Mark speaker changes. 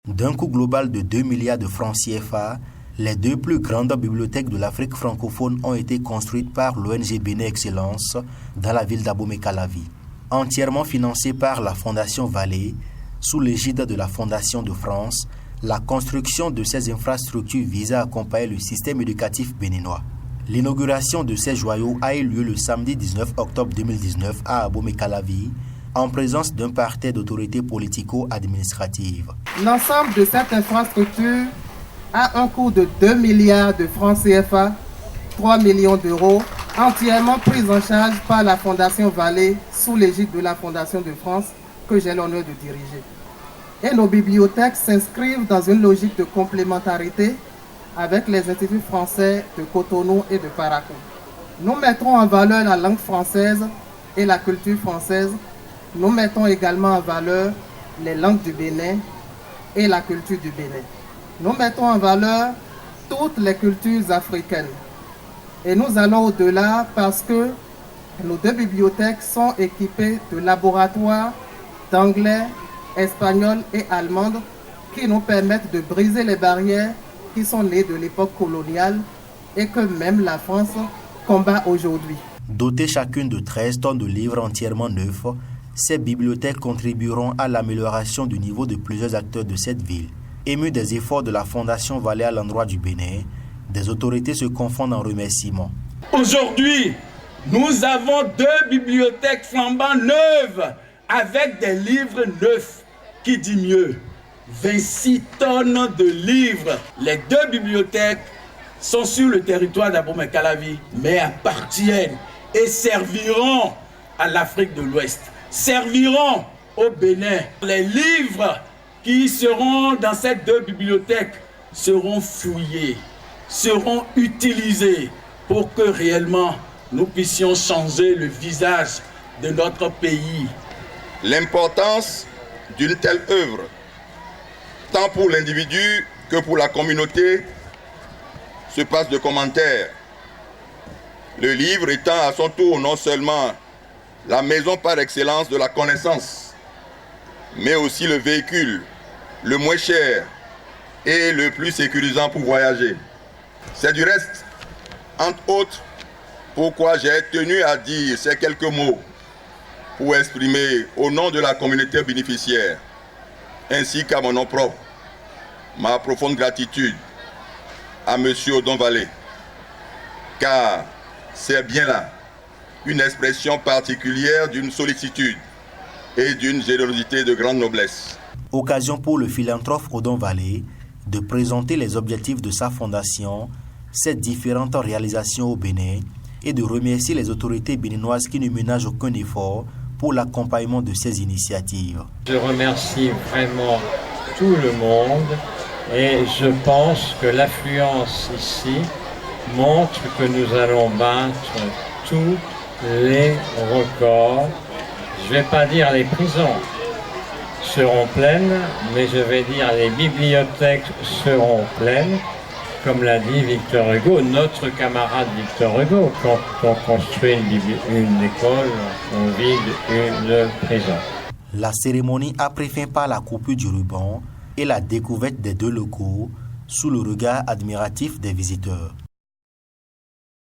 Speaker 1: D'un coût global de 2 milliards de francs CFA, les deux plus grandes bibliothèques de l'Afrique francophone ont été construites par l'ONG Bénin Excellence dans la ville d'Abomey-Calavi. Entièrement financée par la Fondation Vallée, sous l'égide de la Fondation de France, la construction de ces infrastructures vise à accompagner le système éducatif béninois. L'inauguration de ces joyaux a eu lieu le samedi 19 octobre 2019 à Abomey-Calavi, en présence d'un parterre d'autorités politico-administratives.
Speaker 2: L'ensemble de cette infrastructure a un coût de 2 milliards de francs CFA, 3 millions d'euros, entièrement pris en charge par la Fondation Vallée sous l'égide de la Fondation de France que j'ai l'honneur de diriger. Et nos bibliothèques s'inscrivent dans une logique de complémentarité avec les instituts français de Cotonou et de Parakou. Nous mettrons en valeur la langue française et la culture française. Nous mettons également en valeur les langues du Bénin et la culture du Bénin. Nous mettons en valeur toutes les cultures africaines. Et nous allons au-delà parce que nos deux bibliothèques sont équipées de laboratoires d'anglais, espagnol et allemande qui nous permettent de briser les barrières qui sont nées de l'époque coloniale et que même la France combat aujourd'hui.
Speaker 1: Dotées chacune de 13 tonnes de livres entièrement neufs, ces bibliothèques contribueront à l'amélioration du niveau de plusieurs acteurs de cette ville. Émus des efforts de la Fondation Vallée à l'endroit du Bénin, des autorités se confondent en remerciements.
Speaker 3: Aujourd'hui, nous avons deux bibliothèques flambant neuves avec des livres neufs. Qui dit mieux? 26 tonnes de livres. Les deux bibliothèques sont sur le territoire d'Abomey-Calavi, mais appartiennent et serviront à l'Afrique de l'Ouest, serviront au Bénin. Les livres qui seront dans ces deux bibliothèques seront fouillés, seront utilisés pour que réellement nous puissions changer le visage de notre pays.
Speaker 4: L'importance d'une telle œuvre, tant pour l'individu que pour la communauté, se passe de commentaires. Le livre étant à son tour non seulement la maison par excellence de la connaissance, mais aussi le véhicule le moins cher et le plus sécurisant pour voyager. C'est du reste, entre autres, pourquoi j'ai tenu à dire ces quelques mots pour exprimer au nom de la communauté bénéficiaire, ainsi qu'à mon nom propre, ma profonde gratitude à M. Odon Vallée, car c'est bien là une expression particulière d'une sollicitude et d'une générosité de grande noblesse.
Speaker 1: Occasion pour le philanthrope Odon Vallée de présenter les objectifs de sa fondation, ses différentes réalisations au Bénin et de remercier les autorités béninoises qui ne ménagent aucun effort pour l'accompagnement de ces initiatives.
Speaker 5: Je remercie vraiment tout le monde et je pense que l'affluence ici montre que nous allons battre tous les records. Je ne vais pas dire les prisons seront pleines, mais je vais dire les bibliothèques seront pleines. Comme l'a dit Victor Hugo, notre camarade Victor Hugo, quand on construit une école, on vide une prison.
Speaker 1: La cérémonie a pris fin par la coupure du ruban et la découverte des deux locaux sous le regard admiratif des visiteurs.